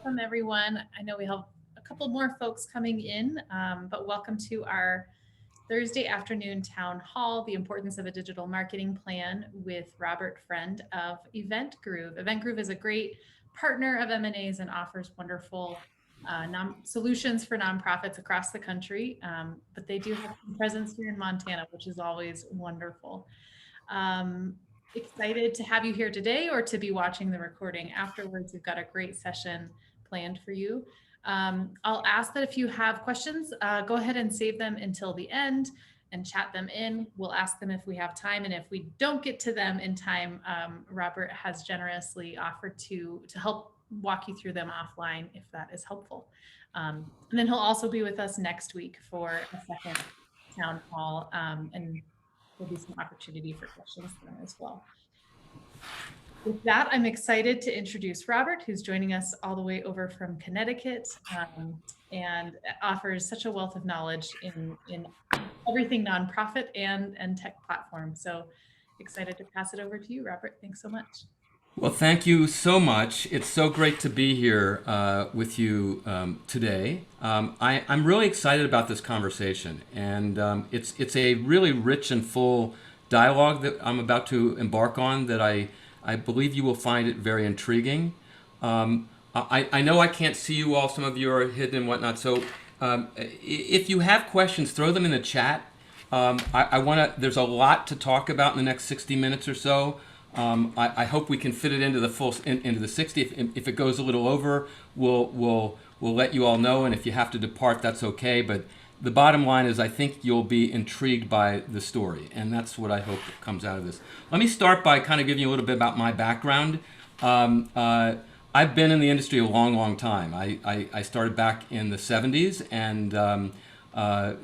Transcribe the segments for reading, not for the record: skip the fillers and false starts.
welcome everyone. I know we have a couple more folks coming in, but welcome to our Thursday afternoon town hall, the importance of a digital marketing plan with Robert Friend of EventGroove. EventGroove is a great partner of MNA's and offers wonderful solutions for nonprofits across the country, but they do have some presence here in Montana, which is always wonderful. Excited to have you here today or to be watching the recording afterwards. We've got a great session planned for you. I'll ask that if you have questions, go ahead and save them until the end and chat them in. We'll ask them if we have time. And if we don't get to them in time, Robert has generously offered to help walk you through them offline if that is helpful. And then he'll also be with us next week for a second town hall, and there'll be some opportunity for questions then as well. With that, I'm excited to introduce Robert, who's joining us all the way over from Connecticut, and offers such a wealth of knowledge in everything nonprofit and tech platform. So excited to pass it over to you, Robert. Thanks so much. Well, thank you so much. It's so great to be here with you today. I'm really excited about this conversation, and it's a really rich and full dialogue that I'm about to embark on that I believe you will find it very intriguing. I know I can't see you all. Some of you are hidden and whatnot. So if you have questions, throw them in the chat. There's a lot to talk about in the next 60 minutes or so. I hope we can fit it into the 60. If it goes a little over, we'll let you all know. And if you have to depart, that's okay. But the bottom line is I think you'll be intrigued by the story. And that's what I hope comes out of this. Let me start by kind of giving you a little bit about my background. I've been in the industry a long, long time. I started back in the 70s. And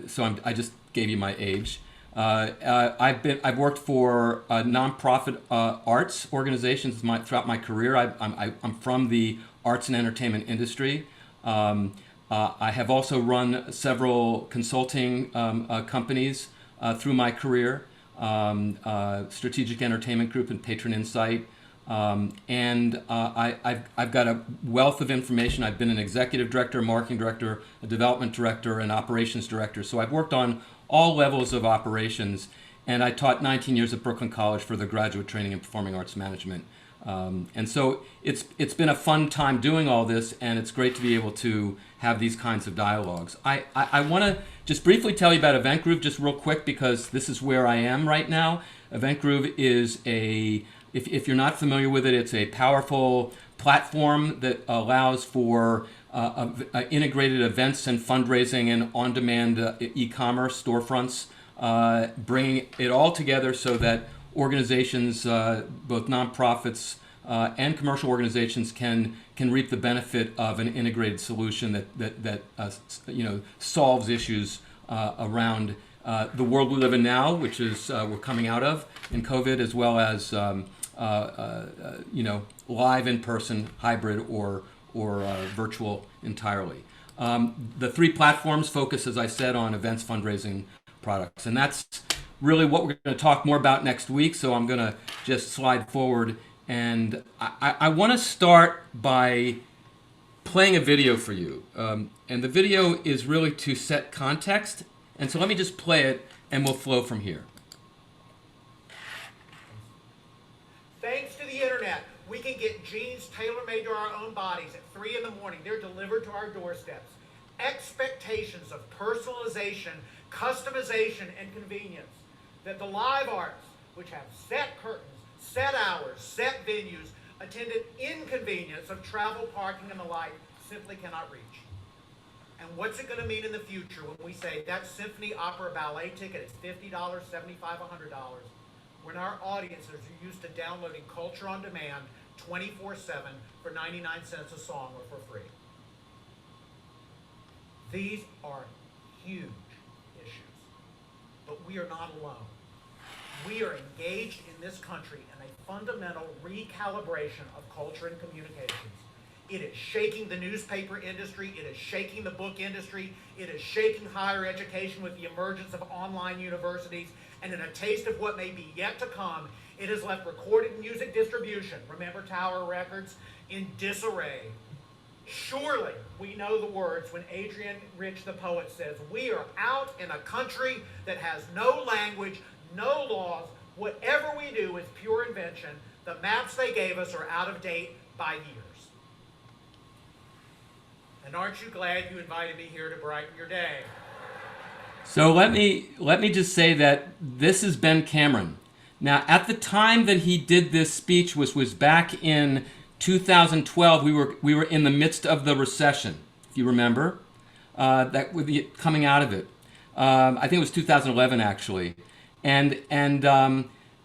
so I just gave you my age. I've worked for nonprofit arts organizations throughout my career. I'm from the arts and entertainment industry. I have also run several consulting companies through my career, Strategic Entertainment Group and Patron Insight. And I've got a wealth of information. I've been an executive director, marketing director, a development director, and operations director. So I've worked on all levels of operations, and I taught 19 years at Brooklyn College for the graduate training in performing arts management. And so it's been a fun time doing all this, and it's great to be able to have these kinds of dialogues. I want to just briefly tell you about EventGroove just real quick, because this is where I am right now. EventGroove is if you're not familiar with it, it's a powerful platform that allows for integrated events and fundraising and on-demand e-commerce storefronts, bringing it all together so that organizations, both nonprofits and commercial organizations, can reap the benefit of an integrated solution that solves issues around the world we live in now, which is we're coming out of in COVID, as well as live in person, hybrid, or virtual entirely. The three platforms focus, as I said, on events, fundraising, products. And that's really what we're going to talk more about next week. So I'm going to just slide forward. And I want to start by playing a video for you. And the video is really to set context. And so let me just play it, and we'll flow from here. Thanks to the internet, we can get jeans tailor-made to our own bodies at 3 in the morning. They're delivered to our doorsteps. Expectations of personalization, customization, and convenience that the live arts, which have set curtains, set hours, set venues, attended inconvenience of travel, parking, and the like, simply cannot reach. And what's it going to mean in the future when we say that symphony, opera, ballet ticket is $50, $75, $100, when our audiences are used to downloading culture on demand 24/7 for 99 cents a song or for free? These are huge issues, but we are not alone. We are engaged in this country in a fundamental recalibration of culture and communications. It is shaking the newspaper industry. It is shaking the book industry. It is shaking higher education with the emergence of online universities. And in a taste of what may be yet to come, it has left recorded music distribution, remember Tower Records, in disarray. Surely we know the words when Adrian Rich the poet says, "We are out in a country that has no language, no laws. Whatever we do is pure invention. The maps they gave us are out of date by years." And aren't you glad you invited me here to brighten your day? So let me just say that this is Ben Cameron. Now, at the time that he did this speech, which was back in 2012, we were in the midst of the recession, if you remember, that would be coming out of it. I think it was 2011 actually, and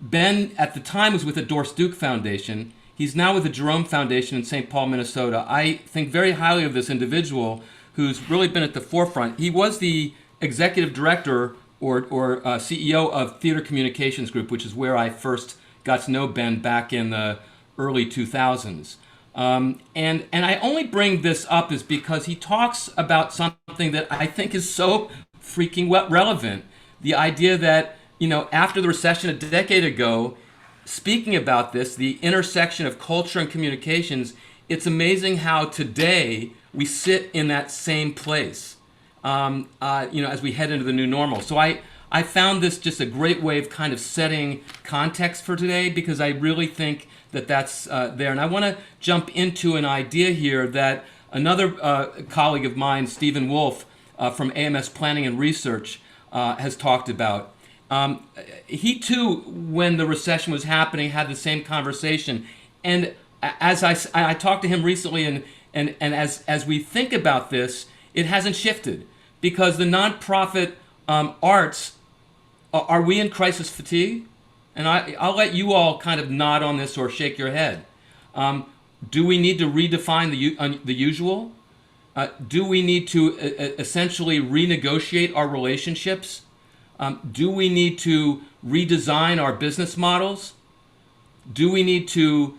Ben at the time was with the Doris Duke Foundation. He's now with the Jerome Foundation in St. Paul, Minnesota. I think very highly of this individual who's really been at the forefront. He was the executive director or CEO of Theater Communications Group, which is where I first got to know Ben back in the early 2000s. And I only bring this up is because he talks about something that I think is so freaking relevant. The idea that, after the recession a decade ago, speaking about this, the intersection of culture and communications, it's amazing how today we sit in that same place, as we head into the new normal. So I found this just a great way of kind of setting context for today, because I really think that that's there. And I want to jump into an idea here that another colleague of mine, Stephen Wolf, from AMS Planning and Research, has talked about. He too, when the recession was happening, had the same conversation. And as I talked to him recently, and as we think about this, it hasn't shifted, because the nonprofit arts, are we in crisis fatigue? And I'll let you all kind of nod on this or shake your head. Do we need to redefine the usual? Do we need to essentially renegotiate our relationships? Do we need to redesign our business models? Do we need to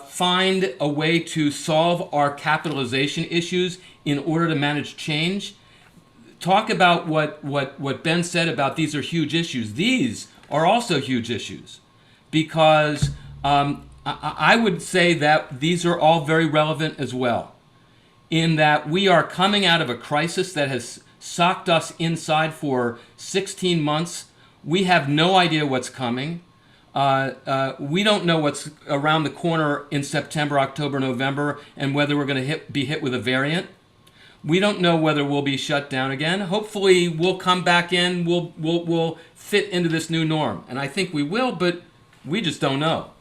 find a way to solve our capitalization issues in order to manage change? Talk about what Ben said about these are huge issues. These are also huge issues, because I would say that these are all very relevant as well, in that we are coming out of a crisis that has socked us inside for 16 months. We have no idea what's coming. We don't know what's around the corner in September, October, November, and whether we're going to be hit with a variant. We don't know whether we'll be shut down again. Hopefully we'll come back in, we'll fit into this new norm. And I think we will, but we just don't know.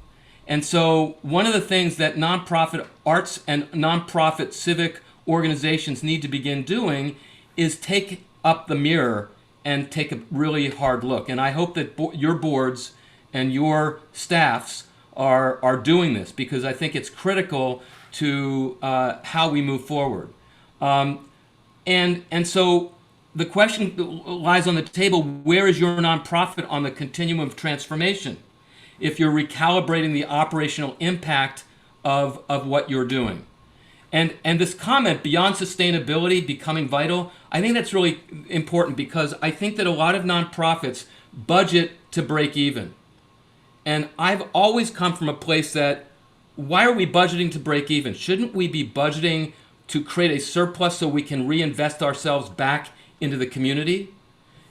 And so one of the things that nonprofit arts and nonprofit civic organizations need to begin doing is take up the mirror and take a really hard look. And I hope that your boards and your staffs are doing this, because I think it's critical to how we move forward. And so the question lies on the table: where is your nonprofit on the continuum of transformation? If you're recalibrating the operational impact of what you're doing. And this comment, beyond sustainability becoming vital, I think that's really important, because I think that a lot of nonprofits budget to break even. And I've always come from a place that, why are we budgeting to break even? Shouldn't we be budgeting to create a surplus so we can reinvest ourselves back into the community?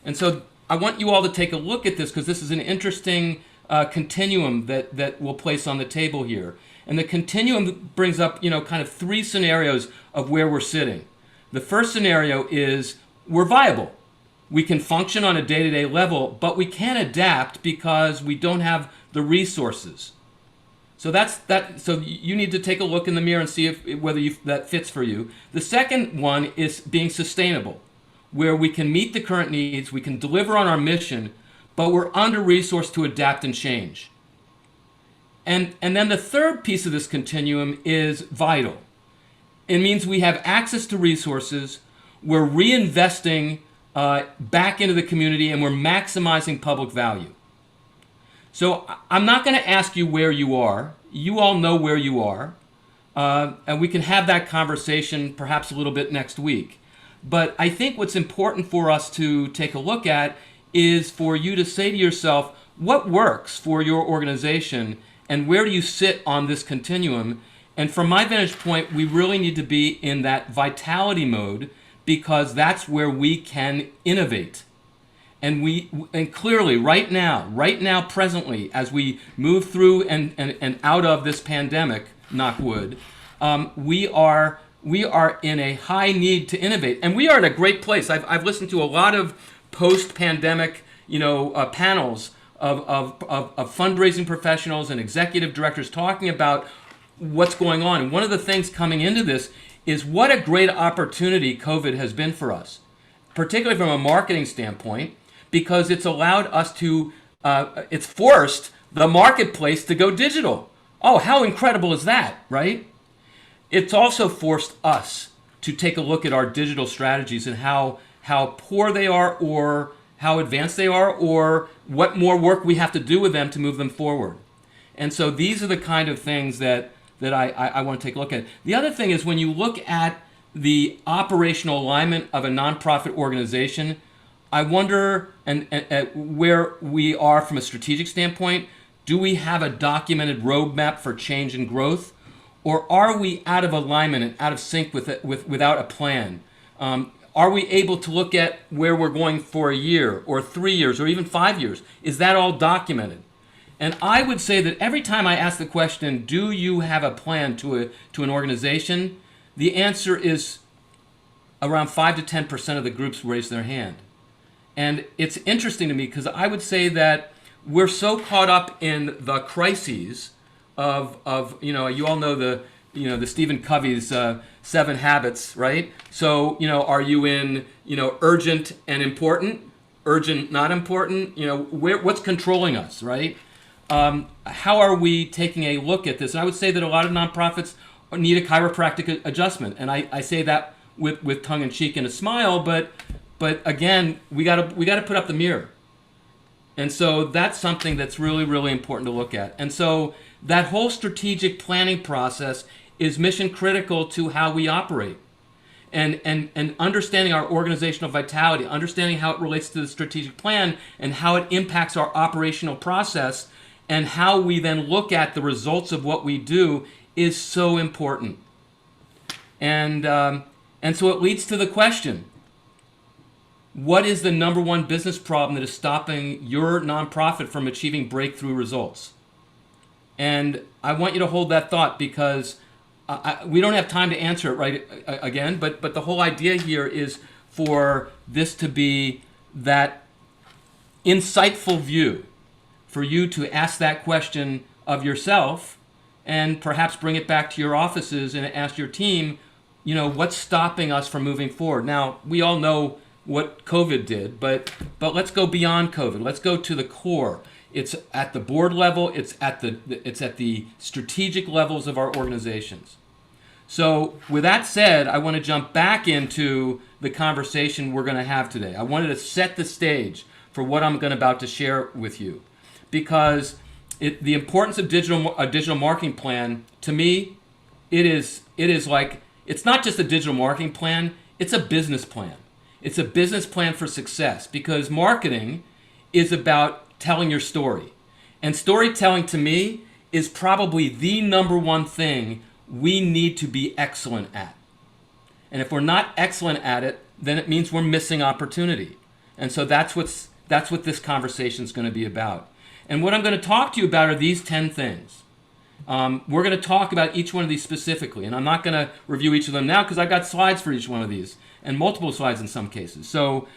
And so I want you all to take a look at this, because this is an interesting continuum that we'll place on the table here. And the continuum brings up, kind of three scenarios of where we're sitting. The first scenario is we're viable. We can function on a day-to-day level, but we can't adapt because we don't have the resources. So that's that. So you need to take a look in the mirror and see whether that fits for you. The second one is being sustainable, where we can meet the current needs, we can deliver on our mission, but we're under-resourced to adapt and change. And then the third piece of this continuum is vital. It means we have access to resources, we're reinvesting back into the community, and we're maximizing public value. So I'm not going to ask you where you are. You all know where you are. And we can have that conversation perhaps a little bit next week. But I think what's important for us to take a look at is for you to say to yourself, what works for your organization, and where do you sit on this continuum? And from my vantage point, we really need to be in that vitality mode, because that's where we can innovate. And clearly, right now, presently, as we move through and out of this pandemic, knock wood, we are in a high need to innovate, and we are in a great place. I've listened to a lot of post-pandemic, panels of fundraising professionals and executive directors talking about what's going on. And one of the things coming into this is what a great opportunity COVID has been for us, particularly from a marketing standpoint, because it's allowed us to, it's forced the marketplace to go digital. Oh, how incredible is that, right? It's also forced us to take a look at our digital strategies and how poor they are, or how advanced they are, or what more work we have to do with them to move them forward. And so these are the kind of things that I want to take a look at. The other thing is, when you look at the operational alignment of a nonprofit organization, I wonder where we are from a strategic standpoint. Do we have a documented roadmap for change and growth, or are we out of alignment and out of sync without a plan? Are we able to look at where we're going for a year or 3 years or even 5 years? Is that all documented? And I would say that every time I ask the question, do you have a plan to an organization? The answer is around 5 to 10% of the groups raise their hand. And it's interesting to me, because I would say that we're so caught up in the crises of you all know the Stephen Covey's 7 habits, right? So, are you in, urgent and important, urgent, not important? What's controlling us, right? How are we taking a look at this? And I would say that a lot of nonprofits need a chiropractic adjustment. And I say that with tongue in cheek and a smile, but again, we got to put up the mirror. And so that's something that's really, really important to look at. And so that whole strategic planning process is mission critical to how we operate. And understanding our organizational vitality, understanding how it relates to the strategic plan and how it impacts our operational process, and how we then look at the results of what we do is so important. And so it leads to the question, what is the number one business problem that is stopping your nonprofit from achieving breakthrough results? And I want you to hold that thought, because we don't have time to answer it right again, but the whole idea here is for this to be that insightful view, for you to ask that question of yourself, and perhaps bring it back to your offices and ask your team, what's stopping us from moving forward? Now, we all know what COVID did, but let's go beyond COVID. Let's go to the core. It's at the board level. It's at the strategic levels of our organizations. So with that said, I want to jump back into the conversation we're going to have today. I wanted to set the stage for what I'm about to share with you, because the importance of a digital marketing plan, to me, it is like, it's not just a digital marketing plan, it's a business plan. It's a business plan for success, because marketing is about telling your story. And storytelling, to me, is probably the number one thing we need to be excellent at. And if we're not excellent at it, then it means we're missing opportunity. And so that's what this conversation is going to be about. And what I'm going to talk to you about are these 10 things. We're going to talk about each one of these specifically, and I'm not going to review each of them now, because I've got slides for each one of these, and multiple slides in some cases. So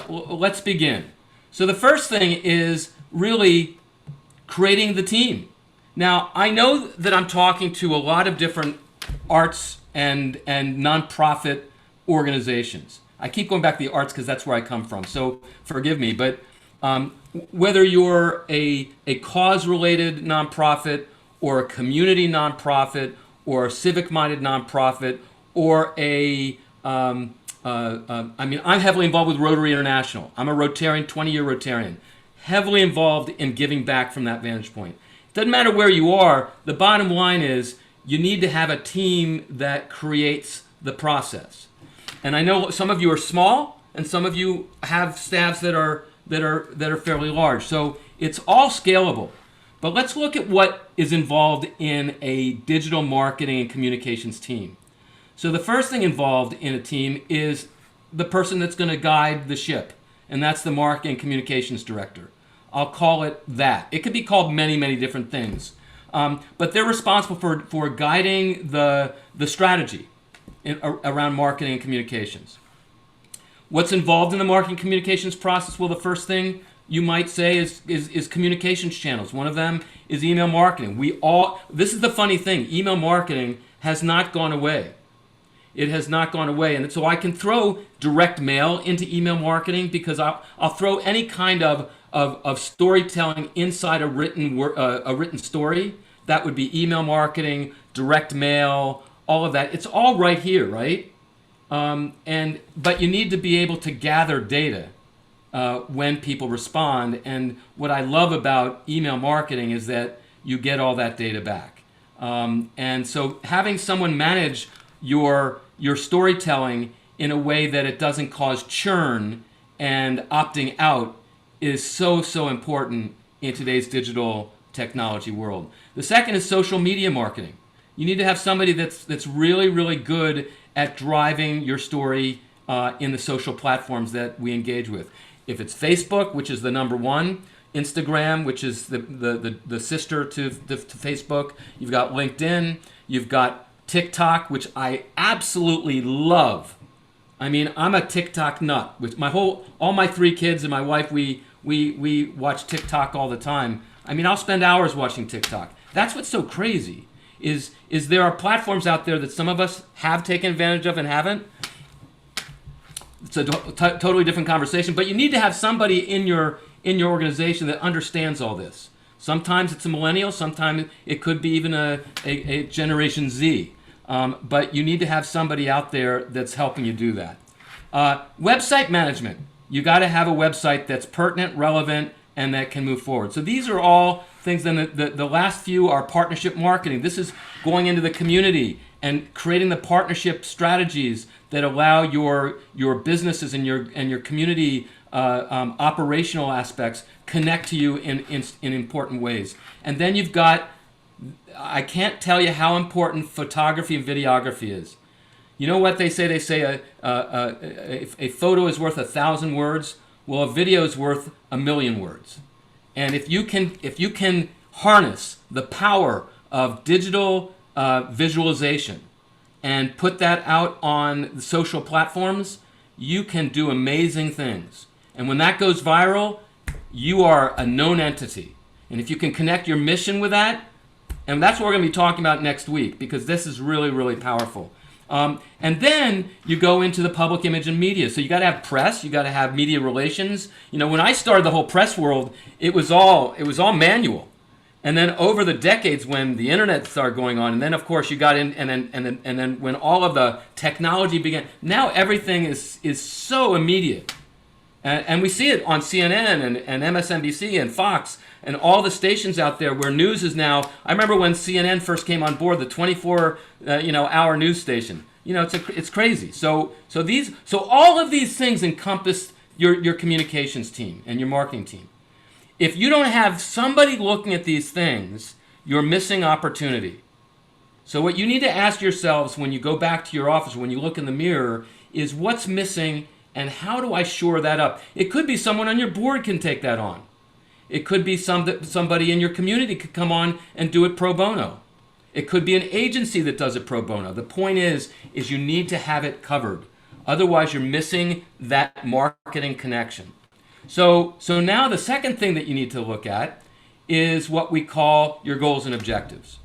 let's begin. So the first thing is really creating the team. Now, I know that I'm talking to a lot of different arts and nonprofit organizations. I keep going back to the arts because that's where I come from, so forgive me. But whether you're a cause-related nonprofit, or a community nonprofit, or a civic-minded nonprofit, or I'm heavily involved with Rotary International. I'm a Rotarian, 20-year Rotarian, heavily involved in giving back from that vantage point. It doesn't matter where you are. The bottom line is you need to have a team that creates the process. And I know some of you are small, and some of you have staffs that are fairly large. So it's all scalable. But let's look at what is involved in a digital marketing and communications team. So the first thing involved in a team is the person that's going to guide the ship, and that's the marketing and communications director. I'll call it that. It could be called many, many different things. But they're responsible for guiding the strategy around marketing and communications. What's involved in the marketing communications process? Well, the first thing you might say is communications channels. One of them is email marketing. This is the funny thing, email marketing has not gone away. It has not gone away. And so I can throw direct mail into email marketing because I'll throw any kind of storytelling inside a written story. That would be email marketing, direct mail, all of that. It's all right here, right? But you need to be able to gather data when people respond. And what I love about email marketing is that you get all that data back. And so having someone manage your storytelling in a way that it doesn't cause churn and opting out is so important in today's digital technology world. The second is social media marketing. You need to have somebody that's really, really good at driving your story in the social platforms that we engage with. If it's Facebook, which is the number one, Instagram, which is the sister to Facebook, you've got LinkedIn, you've got TikTok, which I absolutely love. I mean, I'm a TikTok nut. With all my 3 kids and my wife, we watch TikTok all the time. I mean, I'll spend hours watching TikTok. That's what's so crazy, is there are platforms out there that some of us have taken advantage of and haven't. It's a totally different conversation, but you need to have somebody in your organization that understands all this. Sometimes it's a millennial, sometimes it could be even a Generation Z. But you need to have somebody out there that's helping you do that. Website management. You got to have a website that's pertinent, relevant, and that can move forward. So these are all things. Then the last few are partnership marketing. This is going into the community and creating the partnership strategies that allow your businesses and your community operational aspects connect to you in important ways. And then you've got, I can't tell you how important photography and videography is. You know what they say? They say a photo is worth 1,000 words. Well, a video is worth 1,000,000 words. And if you can harness the power of digital visualization and put that out on the social platforms, you can do amazing things. And when that goes viral, you are a known entity. And if you can connect your mission with that, and that's what we're going to be talking about next week, because this is really, really powerful. And then you go into the public image and media. So you got to have press, you got to have media relations. You know, when I started the whole press world, it was all manual. And then over the decades, when the internet started going on, and then of course you got in, and then when all of the technology began, now everything is so immediate. And we see it on CNN and MSNBC and Fox and all the stations out there where news is now. I remember when CNN first came on board, the 24-hour news station. You know, it's crazy. So all of these things encompass your communications team and your marketing team. If you don't have somebody looking at these things, you're missing opportunity. So what you need to ask yourselves when you go back to your office, when you look in the mirror, is what's missing and how do I shore that up? It could be someone on your board can take that on. It could be somebody in your community could come on and do it pro bono. It could be an agency that does it pro bono. The point is you need to have it covered. Otherwise, you're missing that marketing connection. So now the second thing that you need to look at is what we call your goals and objectives.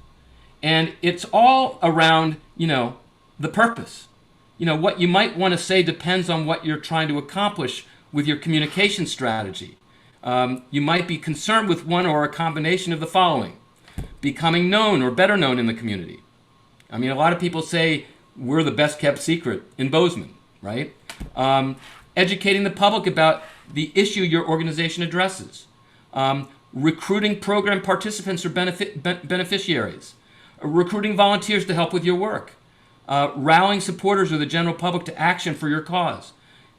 And it's all around, the purpose. What you might want to say depends on what you're trying to accomplish with your communication strategy. You might be concerned with one or a combination of the following: becoming known or better known in the community. I mean, a lot of people say we're the best kept secret in Bozeman, right? Educating the public about the issue your organization addresses. Recruiting program participants or beneficiaries. Recruiting volunteers to help with your work. Rallying supporters or the general public to action for your cause.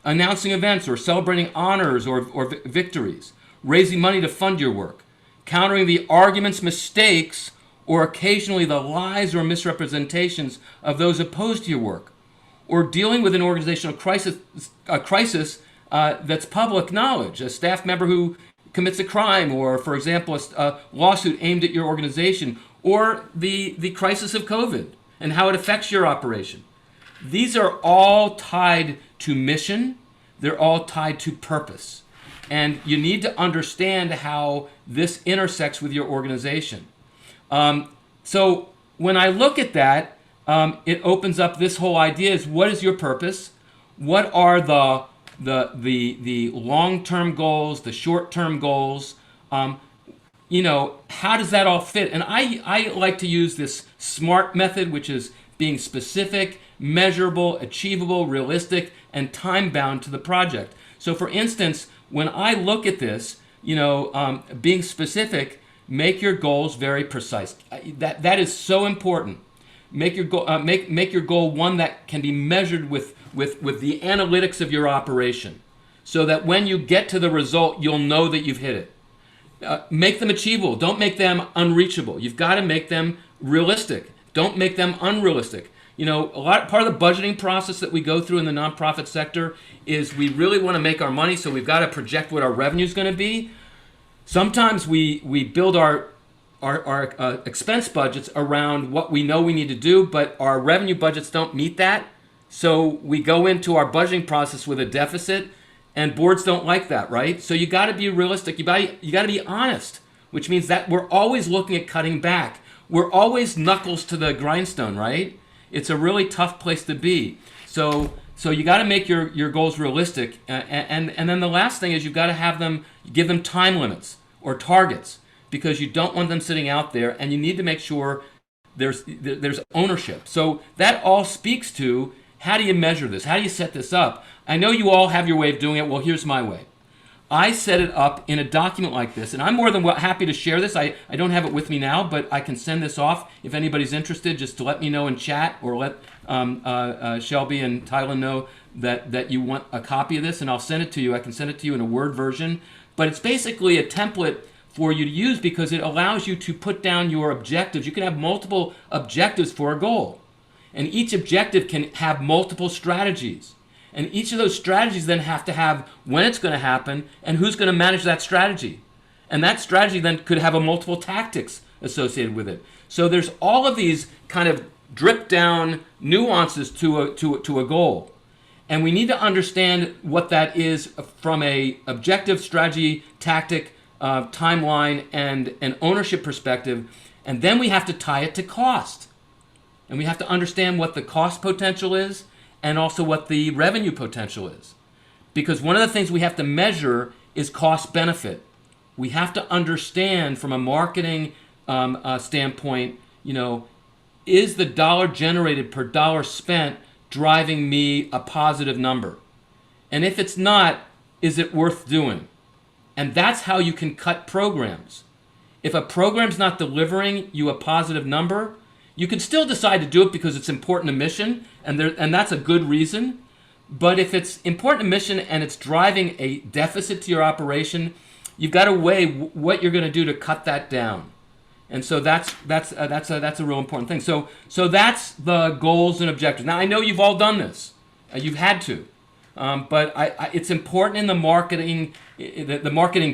Announcing events or celebrating honors or victories. Raising money to fund your work. countering the arguments, mistakes, or occasionally the lies or misrepresentations of those opposed to your work, or dealing with an organizational crisis that's public knowledge, a staff member who commits a crime, or, for example, a lawsuit aimed at your organization, or the crisis of COVID and how it affects your operation. These are all tied to mission. They're all tied to purpose. And you need to understand how this intersects with your organization. So when I look at that, it opens up this whole idea: is what is your purpose? What are the long-term goals, the short-term goals? How does that all fit? And I like to use this SMART method, which is being specific, measurable, achievable, realistic, and time-bound to the project. So for instance, when I look at this, being specific, make your goals very precise. That is so important. Make your goal make your goal one that can be measured with the analytics of your operation, so that when you get to the result, you'll know that you've hit it. Make them achievable. Don't make them unreachable. You've got to make them realistic. Don't make them unrealistic. Part of the budgeting process that we go through in the nonprofit sector is we really want to make our money, so we've got to project what our revenue is going to be. Sometimes we build our expense budgets around what we know we need to do, but our revenue budgets don't meet that. So we go into our budgeting process with a deficit, and boards don't like that, right? So you got to be realistic. You got to be honest, which means that we're always looking at cutting back. We're always knuckles to the grindstone, right? It's a really tough place to be. So you got to make your goals realistic, and then the last thing is you've got to give them time limits or targets, because you don't want them sitting out there, and you need to make sure there's ownership. So that all speaks to, how do you measure this? How do you set this up? I know you all have your way of doing it. Well, here's my way. I set it up in a document like this, and I'm more than happy to share this. I don't have it with me now, but I can send this off if anybody's interested, just to let me know in chat, or let Shelby and Tylen know that you want a copy of this, and I'll send it to you. I can send it to you in a Word version, but it's basically a template for you to use, because it allows you to put down your objectives. You can have multiple objectives for a goal, and each objective can have multiple strategies. And each of those strategies then have to have when it's going to happen and who's going to manage that strategy. And that strategy then could have multiple tactics associated with it. So there's all of these kind of drip down nuances to a goal. And we need to understand what that is from a objective, strategy, tactic, timeline, and an ownership perspective. And then we have to tie it to cost. And we have to understand what the cost potential is, and also what the revenue potential is. Because one of the things we have to measure is cost benefit. We have to understand from a marketing standpoint, is the dollar generated per dollar spent driving me a positive number? And if it's not, is it worth doing? And that's how you can cut programs. If a program's not delivering you a positive number, you can still decide to do it because it's important to mission, and that's a good reason. But if it's important to mission and it's driving a deficit to your operation, you've got to weigh what you're going to do to cut that down. And so that's a real important thing. So that's the goals and objectives. Now I know you've all done this, you've had to, but it's important in the marketing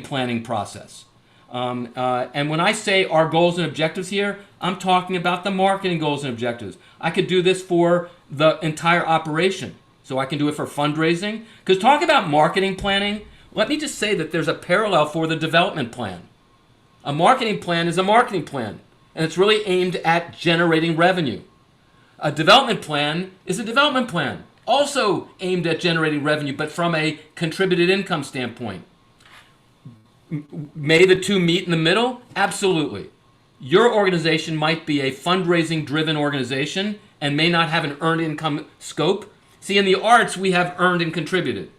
planning process. And when I say our goals and objectives here, I'm talking about the marketing goals and objectives. I could do this for the entire operation. So I can do it for fundraising. Because talk about marketing planning, let me just say that there's a parallel for the development plan. A marketing plan is a marketing plan, and it's really aimed at generating revenue. A development plan is a development plan, also aimed at generating revenue, but from a contributed income standpoint. May the two meet in the middle? Absolutely. Your organization might be a fundraising-driven organization and may not have an earned income scope. See, in the arts, we have earned and contributed.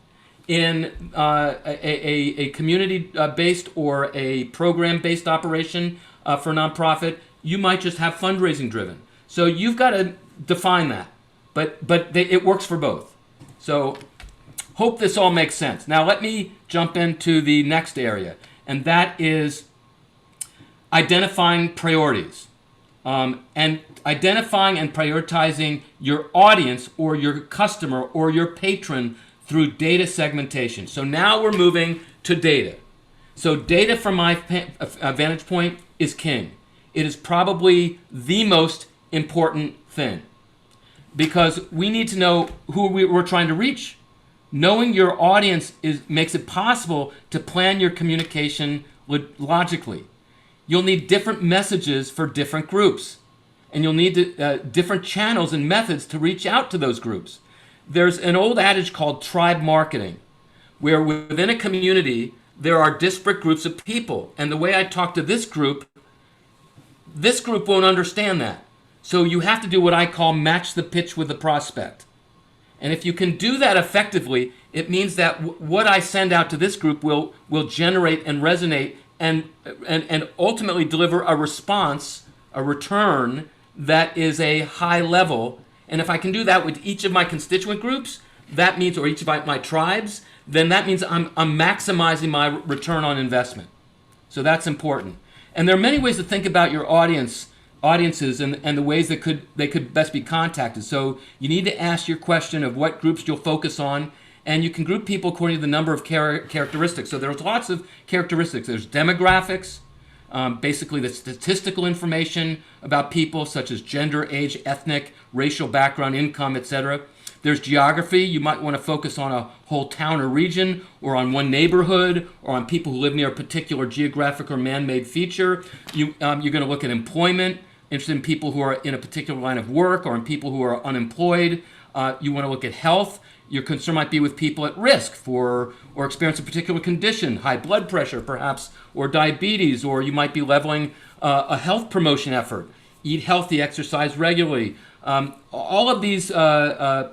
In a community-based or a program-based operation for nonprofit, you might just have fundraising-driven. So you've got to define that, but it works for both. So hope this all makes sense. Now let me jump into the next area, and that is identifying priorities, and identifying and prioritizing your audience or your customer or your patron through data segmentation. So now we're moving to data. So data from my vantage point is king. It is probably the most important thing because we need to know who we're trying to reach. Knowing your audience makes it possible to plan your communication logically. You'll need different messages for different groups, and you'll need different channels and methods to reach out to those groups. There's an old adage called tribe marketing, where within a community, there are disparate groups of people. And the way I talk to this group won't understand that. So you have to do what I call match the pitch with the prospect. And if you can do that effectively, it means that what I send out to this group will generate and resonate and ultimately deliver a response, a return that is a high level. And if I can do that with each of my constituent groups, that means, or each of my tribes, then that means I'm maximizing my return on investment. So that's important. And there are many ways to think about your audiences and the ways that they could best be contacted. So you need to ask your question of what groups you'll focus on, and you can group people according to the number of characteristics. So there's lots of characteristics. There's demographics, basically the statistical information about people such as gender, age, ethnic, racial background, income, etc. There's geography. You might want to focus on a whole town or region, or on one neighborhood, or on people who live near a particular geographic or man-made feature. You're going to look at employment, interested in people who are in a particular line of work, or in people who are unemployed. You want to look at health. Your concern might be with people at risk for or experience a particular condition, high blood pressure perhaps, or diabetes, or you might be leveling a health promotion effort. Eat healthy, exercise regularly. All of these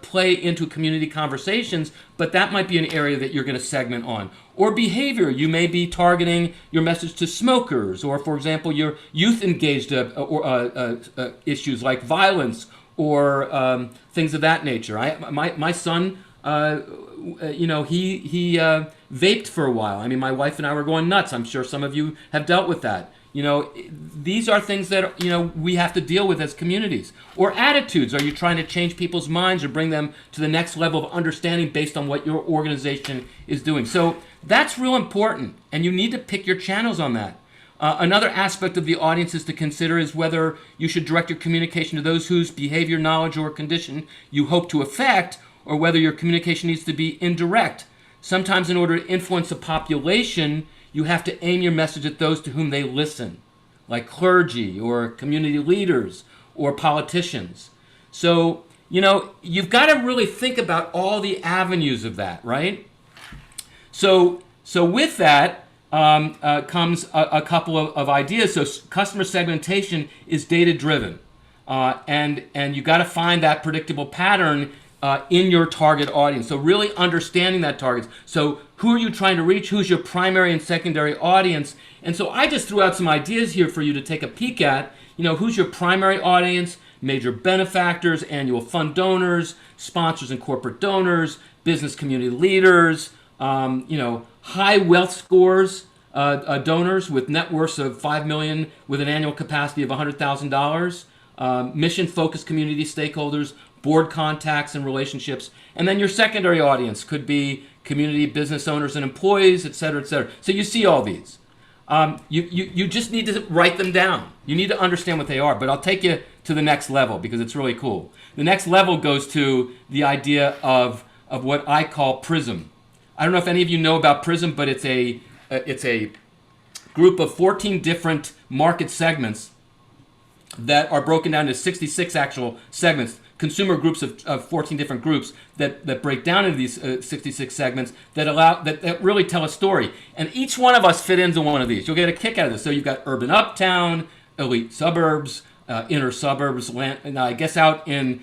play into community conversations, but that might be an area that you're going to segment on. Or behavior. You may be targeting your message to smokers, or, for example, your youth-engaged issues like violence or things of that nature. My son, he vaped for a while. I mean, my wife and I were going nuts. I'm sure some of you have dealt with that. These are things that, we have to deal with as communities. Or attitudes. Are you trying to change people's minds or bring them to the next level of understanding based on what your organization is doing? So that's real important, and you need to pick your channels on that. Another aspect of the audiences to consider is whether you should direct your communication to those whose behavior, knowledge, or condition you hope to affect, or whether your communication needs to be indirect. Sometimes in order to influence a population, you have to aim your message at those to whom they listen, like clergy or community leaders or politicians. So, you've got to really think about all the avenues of that, right? So with that comes a couple of ideas. So customer segmentation is data-driven, and you got to find that predictable pattern in your target audience. So really understanding that target. So who are you trying to reach? Who's your primary and secondary audience? And so I just threw out some ideas here for you to take a peek at. Who's your primary audience? Major benefactors, annual fund donors, sponsors and corporate donors, business community leaders, high wealth scores, donors with net worths of $5 million with an annual capacity of $100,000, mission-focused community stakeholders, board contacts and relationships, and then your secondary audience could be community business owners and employees, et cetera, et cetera. So you see all these. You just need to write them down. You need to understand what they are, but I'll take you to the next level because it's really cool. The next level goes to the idea of what I call PRISM. I don't know if any of you know about PRISM, but it's a group of 14 different market segments that are broken down into 66 actual segments, consumer groups of 14 different groups that break down into these 66 segments that really tell a story. And each one of us fit into one of these. You'll get a kick out of this. So you've got urban uptown, elite suburbs, inner suburbs, and I guess out in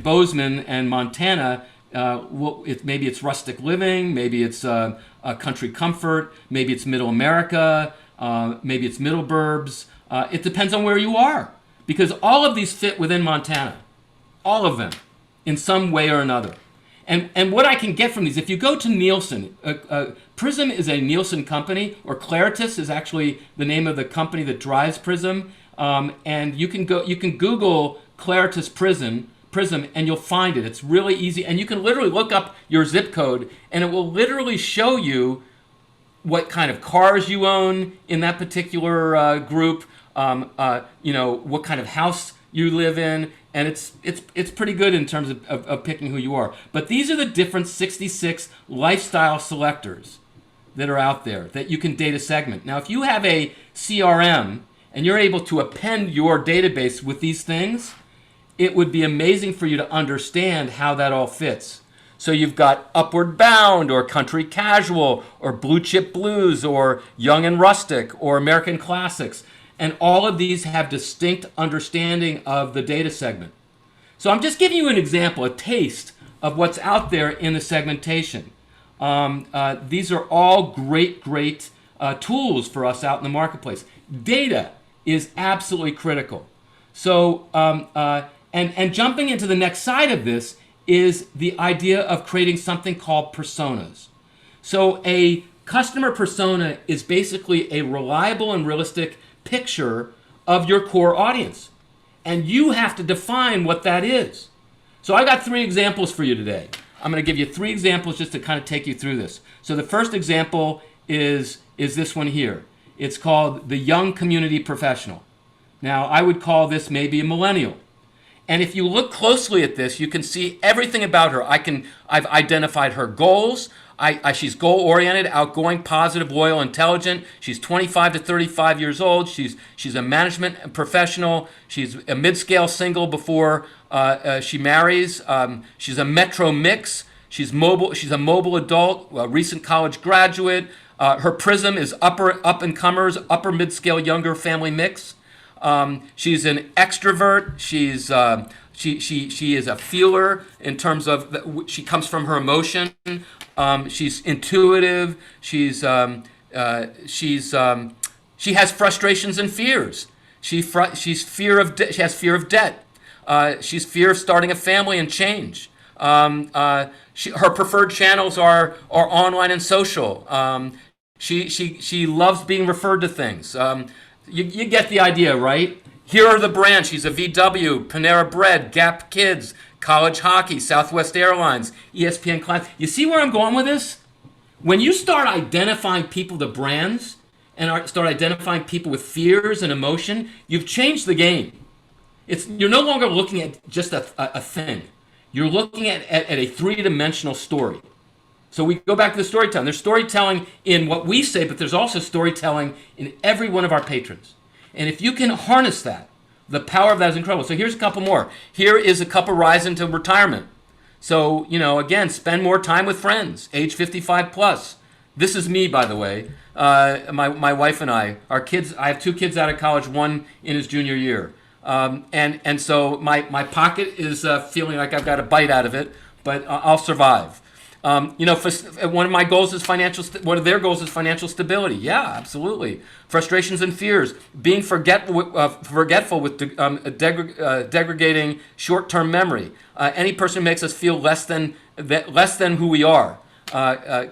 Bozeman and Montana, maybe it's rustic living, maybe it's a country comfort, maybe it's middle America, maybe it's middle burbs. It depends on where you are, because all of these fit within Montana, all of them, in some way or another. And what I can get from these, if you go to Nielsen, Prism is a Nielsen company, or Claritas is actually the name of the company that drives Prism. And you can Google Claritas Prism, and you'll find it. It's really easy, and you can literally look up your zip code, and it will literally show you what kind of cars you own in that particular group. What kind of house you live in, and it's pretty good in terms of picking who you are. But these are the different 66 lifestyle selectors that are out there that you can data segment. Now, if you have a CRM and you're able to append your database with these things, it would be amazing for you to understand how that all fits. So you've got Upward Bound, or Country Casual, or Blue Chip Blues, or Young and Rustic, or American Classics. And all of these have distinct understanding of the data segment. So I'm just giving you an example, a taste of what's out there in the segmentation. These are all great tools for us out in the marketplace. Data is absolutely critical. So, and jumping into the next side of this is the idea of creating something called personas. So a customer persona is basically a reliable and realistic picture of your core audience. And you have to define what that is. So I got 3 examples for you today. I'm going to give you 3 examples just to kind of take you through this. So the first example is this one here. It's called the Young Community Professional. Now, I would call this maybe a millennial. And if you look closely at this, you can see everything about her. I've identified her goals. She's goal-oriented, outgoing, positive, loyal, intelligent. She's 25 to 35 years old. She's a management professional. She's a mid-scale single before she marries. She's a metro mix. She's mobile. She's a mobile adult, a recent college graduate. Her prism is up-and-comers, upper mid-scale, younger family mix. She's an extrovert. She is a feeler in terms of she comes from her emotion. She's intuitive. She has frustrations and fears. She has fear of debt. She's fear of starting a family and change. Her preferred channels are online and social. She loves being referred to things. You get the idea, right? Here are the brands. She's a VW, Panera Bread, Gap Kids, College Hockey, Southwest Airlines, ESPN Class. You see where I'm going with this? When you start identifying people, the brands, and start identifying people with fears and emotion, you've changed the game. You're no longer looking at just a thing. You're looking at a three-dimensional story. So we go back to the storytelling. There's storytelling in what we say, but there's also storytelling in every one of our patrons. And if you can harness that, the power of that is incredible. So here's a couple more. Here is a couple rise into retirement. So, again, spend more time with friends, age 55 plus. This is me, by the way. My wife and our kids, I have 2 kids out of college, one in his junior year. And so my pocket is feeling like I've got a bite out of it, but I'll survive. One of my goals is one of their goals is financial stability. Yeah, absolutely. Frustrations and fears, being forgetful with degrading short-term memory. Any person makes us feel less than who we are.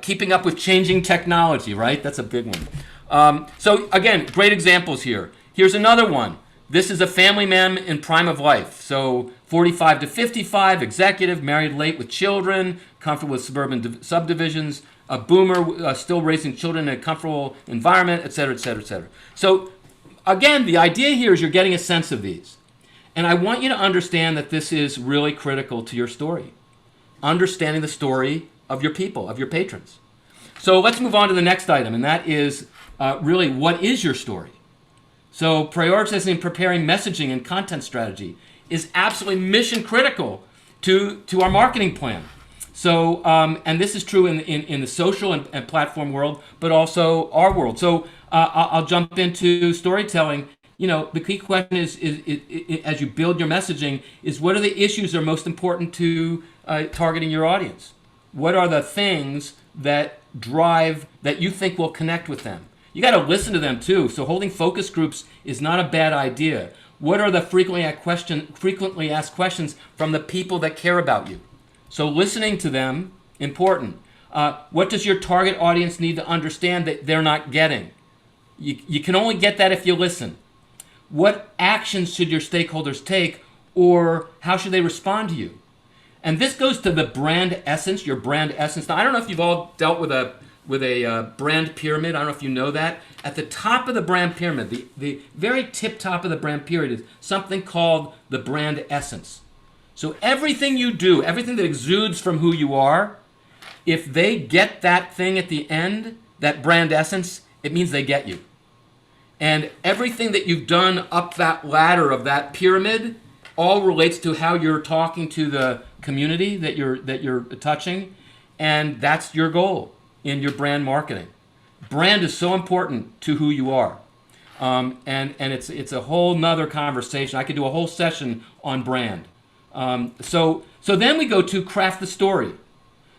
Keeping up with changing technology, right? That's a big one. So again, great examples here. Here's another one. This is a family man in prime of life. So 45 to 55, executive, married late with children, comfortable with suburban subdivisions, a boomer still raising children in a comfortable environment, et cetera, et cetera, et cetera. So again, the idea here is you're getting a sense of these. And I want you to understand that this is really critical to your story. Understanding the story of your people, of your patrons. So let's move on to the next item, and that is really, what is your story? So prioritizing and preparing messaging and content strategy is absolutely mission critical to our marketing plan. So, and this is true in the social and platform world, but also our world. So I'll jump into storytelling. The key question is as you build your messaging, is what are the issues that are most important to targeting your audience? What are the things that you think will connect with them? You got to listen to them too. So holding focus groups is not a bad idea. What are the frequently asked questions from the people that care about you? So listening to them, important. What does your target audience need to understand that they're not getting? You can only get that if you listen. What actions should your stakeholders take, or how should they respond to you? And this goes to the brand essence, your brand essence. Now, I don't know if you've all dealt with a brand pyramid. I don't know if you know that. At the top of the brand pyramid, the very tip top of the brand pyramid is something called the brand essence. So everything you do, everything that exudes from who you are, if they get that thing at the end, that brand essence, it means they get you. And everything that you've done up that ladder of that pyramid all relates to how you're talking to the community that you're touching, and that's your goal in your brand marketing. Brand is so important to who you are, and it's a whole nother conversation. I could do a whole session on brand. So then we go to craft the story.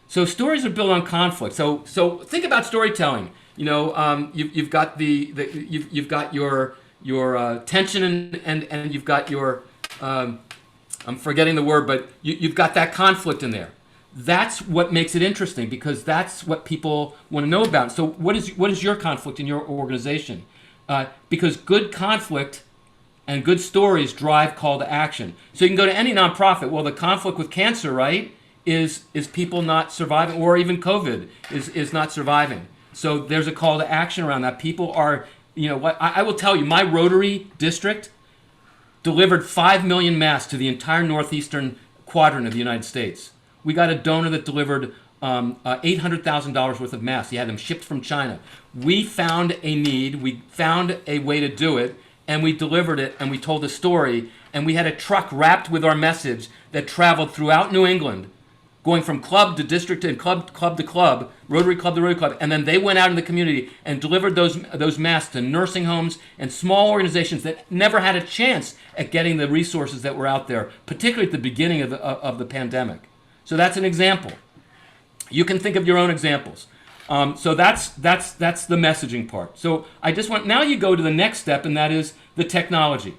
So stories are built on conflict. So think about storytelling. You know, you've got you've got your tension and you've got your I'm forgetting the word, but you've got that conflict in there. That's what makes it interesting, because that's what people want to know about. So what is your conflict in your organization? Because good conflict and good stories drive call to action. So you can go to any nonprofit. Well, the conflict with cancer, right, is people not surviving, or even COVID is not surviving. So there's a call to action around that. People are, you know what, I will tell you, my Rotary district delivered 5 million masks to the entire northeastern quadrant of the United States. We got a donor that delivered $800,000 worth of masks. He had them shipped from China. We found a need, we found a way to do it, and we delivered it, and we told a story, and we had a truck wrapped with our message that traveled throughout New England, going from club to district and club to club, Rotary Club to Rotary Club, and then they went out in the community and delivered those masks to nursing homes and small organizations that never had a chance at getting the resources that were out there, particularly at the beginning of the pandemic. So that's an example. You can think of your own examples. So that's the messaging part. So I just want, now you go to the next step, and that is the technology.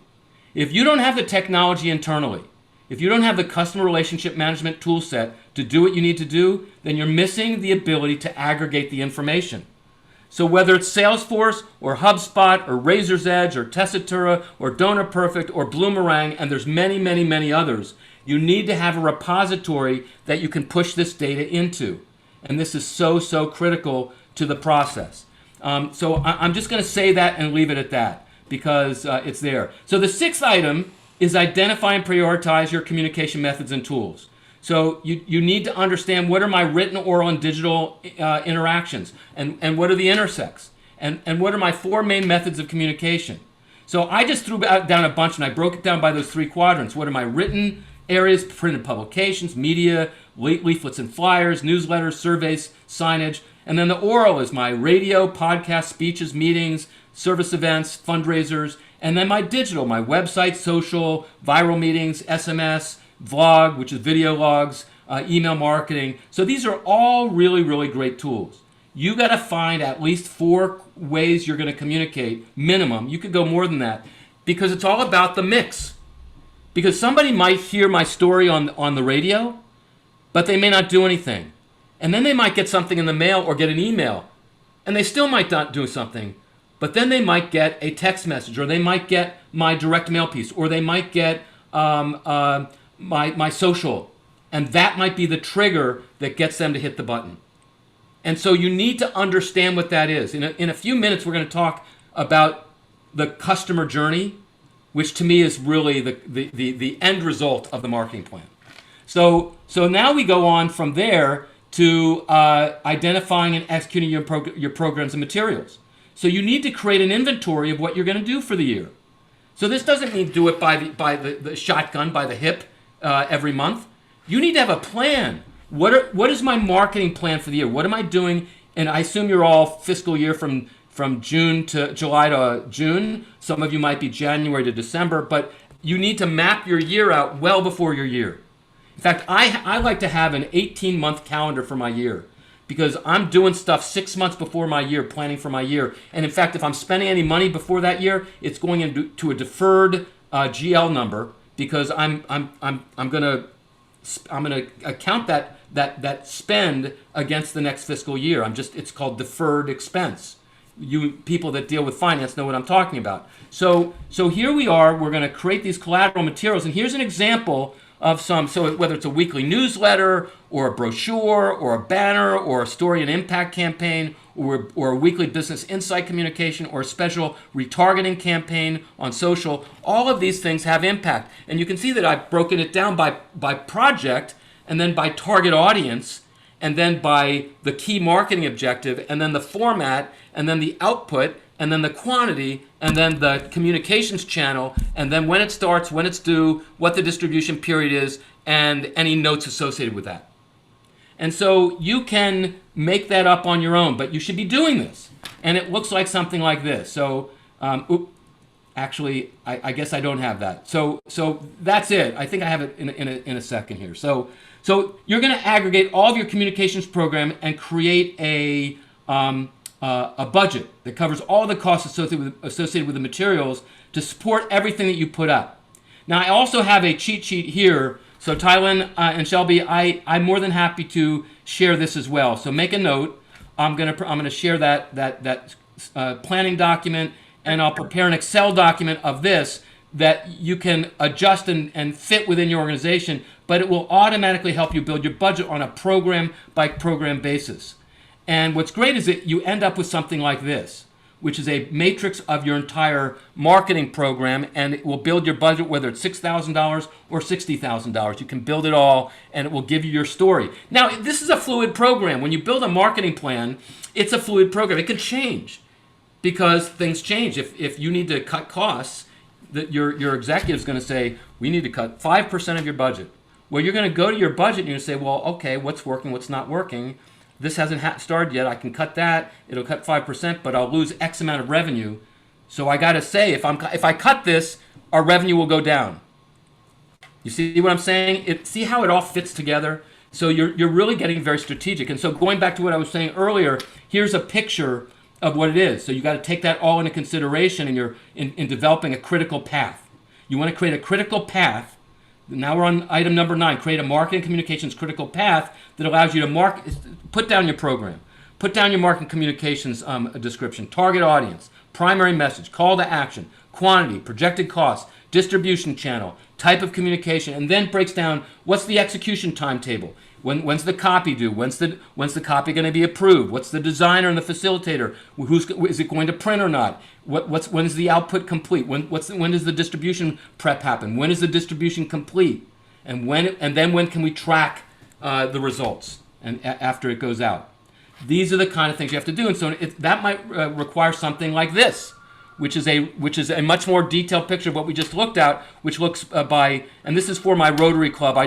If you don't have the technology internally, if you don't have the customer relationship management tool set to do what you need to do, then you're missing the ability to aggregate the information. So whether it's Salesforce or HubSpot or Razor's Edge or Tessitura or Donor Perfect or Bloomerang, and there's many, many, many others, you need to have a repository that you can push this data into. And this is so, so critical to the process. So I'm just going to say that and leave it at that, because it's there. So the sixth item is identify and prioritize your communication methods and tools. So you need to understand, what are my written, oral, and digital interactions, and what are the intersects, and what are my four main methods of communication. So I just threw down a bunch, and I broke it down by those three quadrants. What are my written areas? Printed publications, media, leaflets and flyers, newsletters, surveys, signage. And then the oral is my radio, podcast, speeches, meetings, service events, fundraisers. And then my digital, my website, social, viral meetings, SMS, vlog, which is video logs, email marketing. So these are all really, really great tools. You got to find at least 4 ways you're going to communicate, minimum. You could go more than that, because it's all about the mix. Because somebody might hear my story on the radio, but they may not do anything. And then they might get something in the mail or get an email, and they still might not do something. But then they might get a text message, or they might get my direct mail piece, or they might get my social. And that might be the trigger that gets them to hit the button. And so you need to understand what that is. In a few minutes, we're going to talk about the customer journey, which to me is really the end result of the marketing plan. So now we go on from there to identifying and executing your programs and materials. So you need to create an inventory of what you're going to do for the year. So this doesn't mean do it by the shotgun, by the hip every month. You need to have a plan. What is my marketing plan for the year? What am I doing? And I assume you're all fiscal year from June to July to June. Some of you might be January to December, but you need to map your year out well before your year. In fact, I like to have an 18-month calendar for my year, because I'm doing stuff 6 months before my year, planning for my year. And in fact, if I'm spending any money before that year, it's going into a deferred GL number, because I'm going to account that spend against the next fiscal year. It's called deferred expense. You people that deal with finance know what I'm talking about. So here we are. We're going to create these collateral materials, and here's an example of some. So whether it's a weekly newsletter or a brochure or a banner or a story and impact campaign or a weekly business insight communication or a special retargeting campaign on social, all of these things have impact. And you can see that I've broken it down by project and then by target audience and then by the key marketing objective and then the format and then the output and then the quantity and then the communications channel and then when it starts, when it's due, what the distribution period is, and any notes associated with that. And so you can make that up on your own, but you should be doing this. And it looks like something like this. So, actually, I guess I don't have that. So that's it. I think I have it in a second here. So you're going to aggregate all of your communications program and create a budget that covers all the costs associated with the materials to support everything that you put up. Now, I also have a cheat sheet here. So Tylen and Shelby, I'm more than happy to share this as well. So make a note. I'm gonna share that planning document, and I'll prepare an Excel document of this that you can adjust and fit within your organization, but it will automatically help you build your budget on a program by program basis. And what's great is that you end up with something like this, which is a matrix of your entire marketing program, and it will build your budget, whether it's $6,000 or $60,000. You can build it all, and it will give you your story. Now, this is a fluid program. When you build a marketing plan, it's a fluid program. It can change because things change. If you need to cut costs, your executive is going to say, we need to cut 5% of your budget. Well, you're going to go to your budget, and you're going to say, well, okay, what's working, what's not working? This hasn't started yet. I can cut that. It'll cut 5%, but I'll lose X amount of revenue. So I got to say, if I cut this, our revenue will go down. You see what I'm saying? See how it all fits together? So you're really getting very strategic. And so going back to what I was saying earlier, here's a picture of what it is. So you got to take that all into consideration in developing a critical path. You want to create a critical path. Now we're on item number 9, create a marketing communications critical path that allows you to put down your program, put down your marketing communications description, target audience, primary message, call to action, quantity, projected cost, distribution channel, type of communication, and then breaks down what's the execution timetable. When's the copy due? When's the copy going to be approved? What's the designer and the facilitator? Is it going to print or not? When is the output complete? When does the distribution prep happen? When is the distribution complete? And then when can we track the results and after it goes out? These are the kind of things you have to do. And so that might require something like this, which is a much more detailed picture of what we just looked at, which looks and this is for my Rotary Club.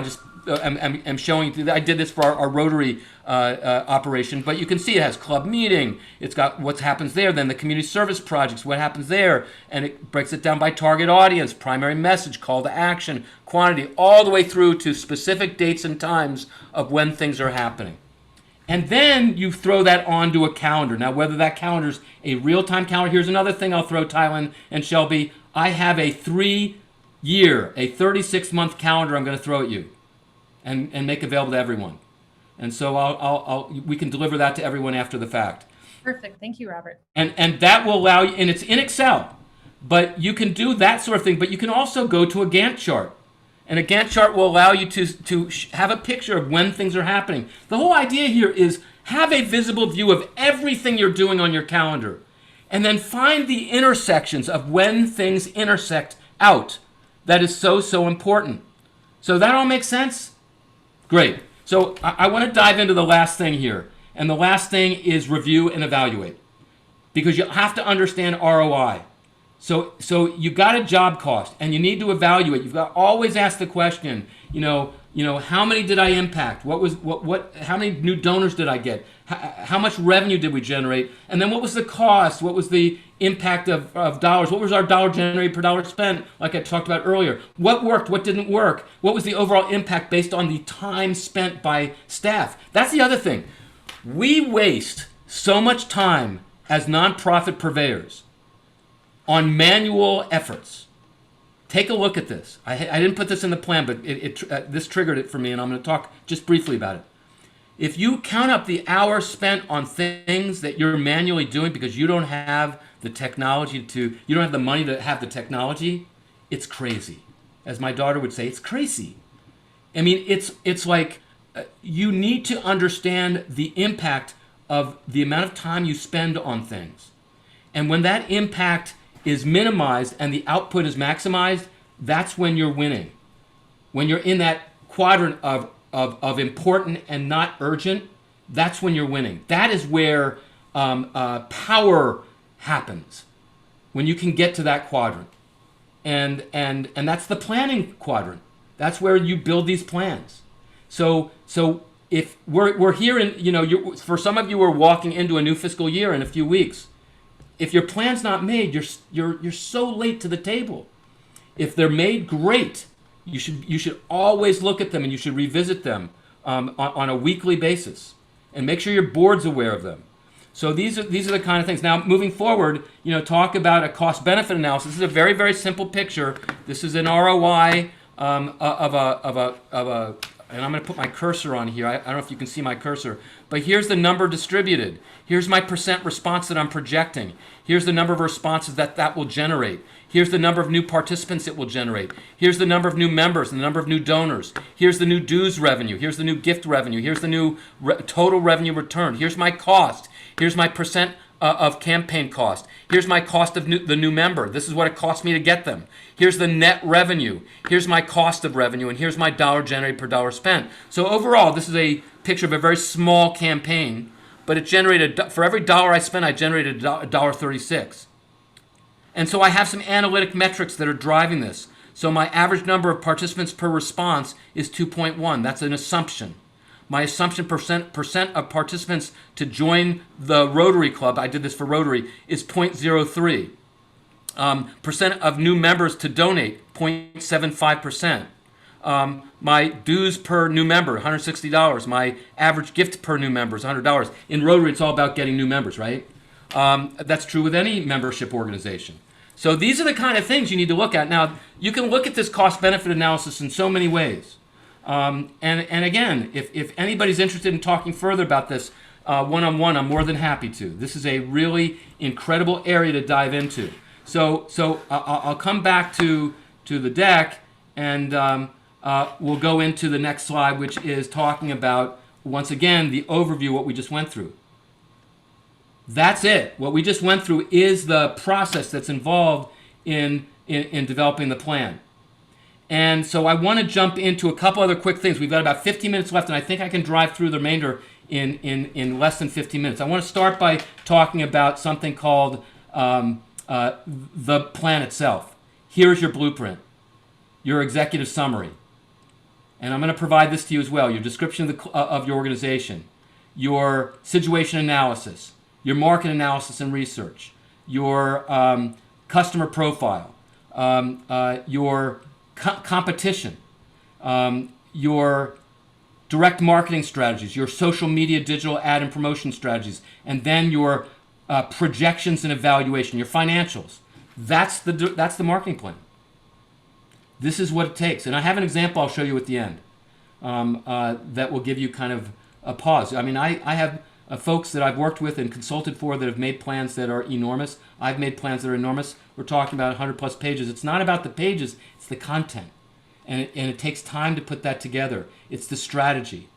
I'm showing, I did this for our Rotary operation, but you can see it has club meeting, it's got what happens there, then the community service projects, what happens there, and it breaks it down by target audience, primary message, call to action, quantity, all the way through to specific dates and times of when things are happening. And then you throw that onto a calendar. Now, whether that calendar's a real-time calendar, here's another thing I'll throw, Tylen and Shelby. I have a 3-year, a 36-month calendar I'm going to throw at you and make available to everyone. And so we can deliver that to everyone after the fact. Perfect. Thank you, Robert. And that will allow you, and it's in Excel, but you can do that sort of thing, but you can also go to a Gantt chart. And a Gantt chart will allow you to have a picture of when things are happening. The whole idea here is have a visible view of everything you're doing on your calendar, and then find the intersections of when things intersect out. That is so important. So that all makes sense? Great. So I want to dive into the last thing here. And the last thing is review and evaluate. Because you have to understand ROI. So you got a job cost and you need to evaluate. You've got to always ask the question, how many did I impact? How many new donors did I get? How much revenue did we generate? And then what was the cost? What was the impact of dollars? What was our dollar generated per dollar spent, like I talked about earlier? What worked? What didn't work? What was the overall impact based on the time spent by staff? That's the other thing. We waste so much time as nonprofit purveyors on manual efforts. Take a look at this. I didn't put this in the plan, but this triggered it for me, and I'm going to talk just briefly about it. If you count up the hours spent on things that you're manually doing because you don't have the technology you don't have the money to have the technology, it's crazy. As my daughter would say, it's crazy. I mean, it's like you need to understand the impact of the amount of time you spend on things. And when that impact is minimized and the output is maximized, that's when you're winning. When you're in that quadrant of important and not urgent, that's when you're winning. That is where power happens, when you can get to that quadrant. And that's the planning quadrant. That's where you build these plans. So if we're here in, for some of you are walking into a new fiscal year in a few weeks. If your plan's not made, you're so late to the table. If they're made, great. You should always look at them, and you should revisit them on a weekly basis, and make sure your board's aware of them. So these are the kind of things. Now, moving forward, talk about a cost-benefit analysis. This is a very, very simple picture. This is an ROI of a and I'm going to put my cursor on here. I don't know if you can see my cursor, but here's the number distributed. Here's my percent response that I'm projecting. Here's the number of responses that will generate. Here's the number of new participants it will generate. Here's the number of new members and the number of new donors. Here's the new dues revenue. Here's the new gift revenue. Here's the new total revenue returned. Here's my cost. Here's my percent of campaign cost. Here's my cost of the new member. This is what it cost me to get them. Here's the net revenue. Here's my cost of revenue, and here's my dollar generated per dollar spent. So overall, this is a picture of a very small campaign, but it generated, for every dollar I spent, I generated $1.36. And so I have some analytic metrics that are driving this. So my average number of participants per response is 2.1. That's an assumption. My assumption percent of participants to join the Rotary Club, I did this for Rotary, is 0.03. Percent of new members to donate, 0.75%. My dues per new member, $160. My average gift per new member is $100. In Rotary, it's all about getting new members, right? That's true with any membership organization. So these are the kind of things you need to look at. Now, you can look at this cost-benefit analysis in so many ways. And again, if anybody's interested in talking further about this one-on-one, I'm more than happy to. This is a really incredible area to dive into. So I'll come back to the deck, and we'll go into the next slide, which is talking about, once again, the overview, what we just went through. That's it. What we just went through is the process that's involved in developing the plan. And so I want to jump into a couple other quick things. We've got about 15 minutes left, and I think I can drive through the remainder in less than 15 minutes. I want to start by talking about something called the plan itself. Here's your blueprint, your executive summary. And I'm going to provide this to you as well, your description of your organization, your situation analysis, your market analysis and research, your customer profile, your competition, your direct marketing strategies, your social media, digital ad and promotion strategies, and then your projections and evaluation, your financials. That's the marketing plan. This is what it takes. And I have an example I'll show you at the end that will give you kind of a pause. I mean, I have folks that I've worked with and consulted for that have made plans that are enormous. I've made plans that are enormous. We're talking about 100 plus pages. It's not about the pages, it's the content. And it takes time to put that together. It's the strategy.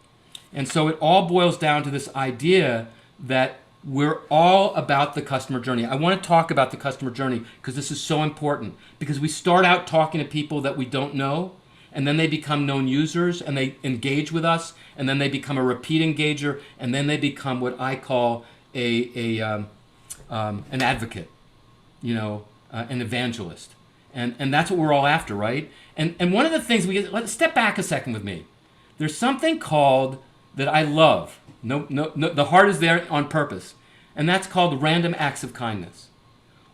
And so it all boils down to this idea that we're all about the customer journey. I want to talk about the customer journey because this is so important. Because we start out talking to people that we don't know, and then they become known users, and they engage with us, and then they become a repeat engager, and then they become what I call an advocate, an evangelist. And that's what we're all after, right? And one of the things let's step back a second with me. There's something called that I love. No, the heart is there on purpose, and that's called random acts of kindness.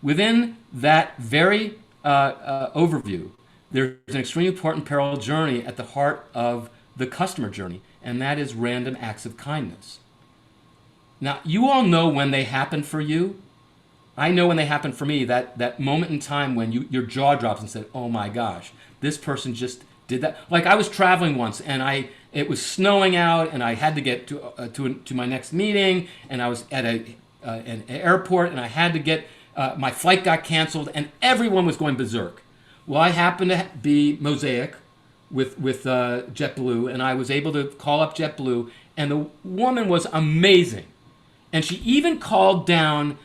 Within that very overview, there's an extremely important parallel journey at the heart of the customer journey, and that is random acts of kindness. Now, you all know when they happen for you. I know when they happen for me, that moment in time when your jaw drops and said, oh my gosh, this person just did that. Like I was traveling once and it was snowing out and I had to get to my next meeting, and I was at an airport and I had to get, my flight got canceled and everyone was going berserk. Well, I happened to be Mosaic with JetBlue, and I was able to call up JetBlue, and the woman was amazing. And she even called down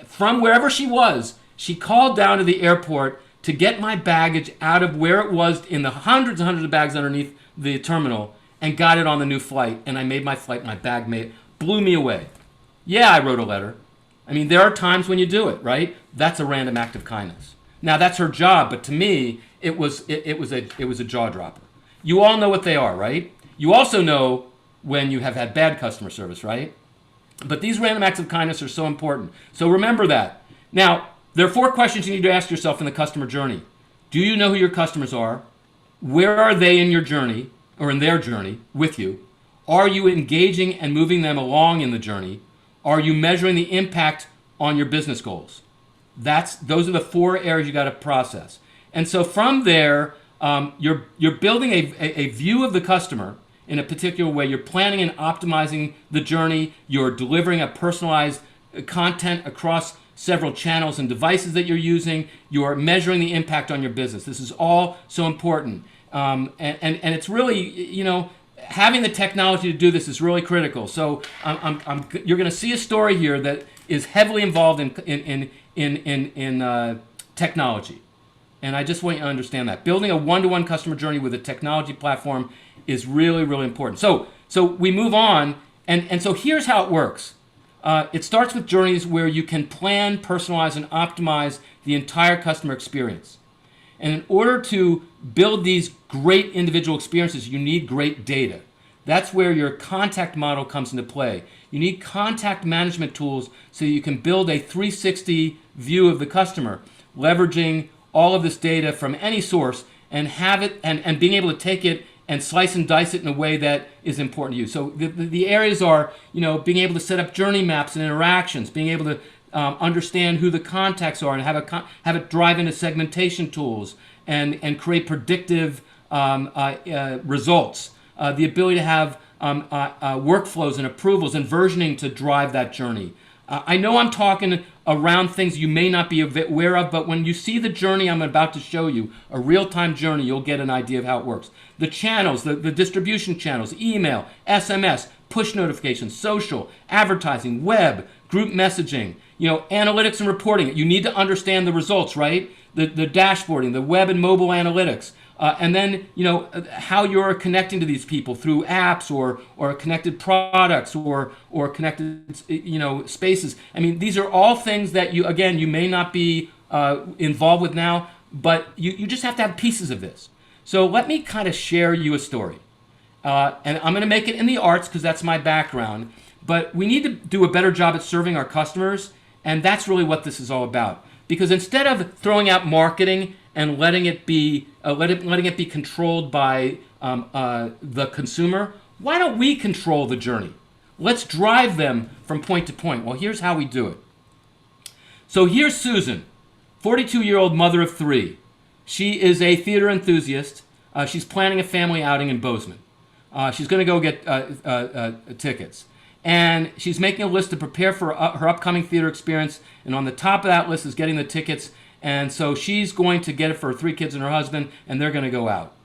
from wherever she was, she called down to the airport to get my baggage out of where it was in the hundreds and hundreds of bags underneath the terminal and got it on the new flight. And I made my flight, my bag blew me away. Yeah, I wrote a letter. I mean, there are times when you do it, right? That's a random act of kindness. Now that's her job, but to me, it was a jaw dropper. You all know what they are, right? You also know when you have had bad customer service, right? But these random acts of kindness are so important. So remember that. Now, there are 4 questions you need to ask yourself in the customer journey. Do you know who your customers are? Where are they in your journey or in their journey with you? Are you engaging and moving them along in the journey? Are you measuring the impact on your business goals? Those are the 4 areas you got to process. And so from there, you're building a view of the customer in a particular way. You're planning and optimizing the journey. You're delivering a personalized content across several channels and devices that you're using. You're measuring the impact on your business. This is all so important. And it's really, having the technology to do this is really critical. So you're going to see a story here that is heavily involved in technology. And I just want you to understand that. Building a one-to-one customer journey with a technology platform is really, really important. So we move on, and so here's how it works. It starts with journeys where you can plan, personalize, and optimize the entire customer experience. And in order to build these great individual experiences, you need great data. That's where your contact model comes into play. You need contact management tools so you can build a 360 view of the customer, leveraging all of this data from any source and have it and being able to take it and slice and dice it in a way that is important to you. So the areas are, being able to set up journey maps and interactions, being able to understand who the contacts are and have it drive into segmentation tools and create predictive results. The ability to have workflows and approvals and versioning to drive that journey. I know I'm talking around things you may not be aware of, but when you see the journey I'm about to show you, a real-time journey, you'll get an idea of how it works. The channels, the distribution channels, email, SMS, push notifications, social, advertising, web, group messaging, analytics and reporting. You need to understand the results, right? The dashboarding, the web and mobile analytics. And then, how you're connecting to these people through apps or connected products or connected, spaces. I mean, these are all things that you may not be involved with now, but you just have to have pieces of this. So let me kind of share you a story. And I'm going to make it in the arts because that's my background. But we need to do a better job at serving our customers, and that's really what this is all about. Because instead of throwing out marketing and letting it be controlled by the consumer, why don't we control the journey? Let's drive them from point to point. Well, here's how we do it. So here's Susan, 42-year-old mother of 3. She is a theater enthusiast. She's planning a family outing in Bozeman. She's going to go get tickets. And she's making a list to prepare for her upcoming theater experience. And on the top of that list is getting the tickets. And so she's going to get it for her 3 kids and her husband, and they're going to go out.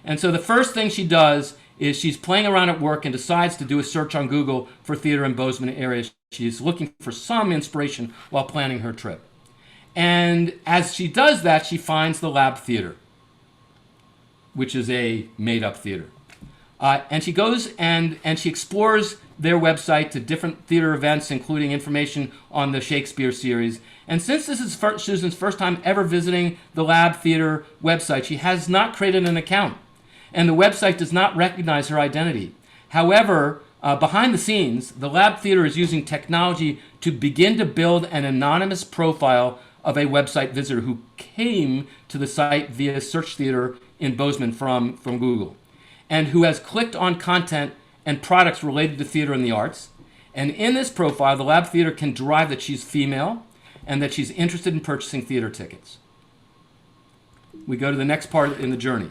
And so the first thing she does is she's playing around at work and decides to do a search on Google for theater in Bozeman area. She's looking for some inspiration while planning her trip. And as she does that, she finds the Lab Theater, which is a made-up theater. And she goes and she explores their website to different theater events, including information on the Shakespeare series. And since this is Susan's first time ever visiting the Lab Theater website, she has not created an account. And the website does not recognize her identity. However, behind the scenes, the Lab Theater is using technology to begin to build an anonymous profile of a website visitor who came to the site via Search Theater in Bozeman from Google, and who has clicked on content and products related to theater and the arts. And in this profile, the Lab Theater can derive that she's female, and that she's interested in purchasing theater tickets. We go to the next part in the journey.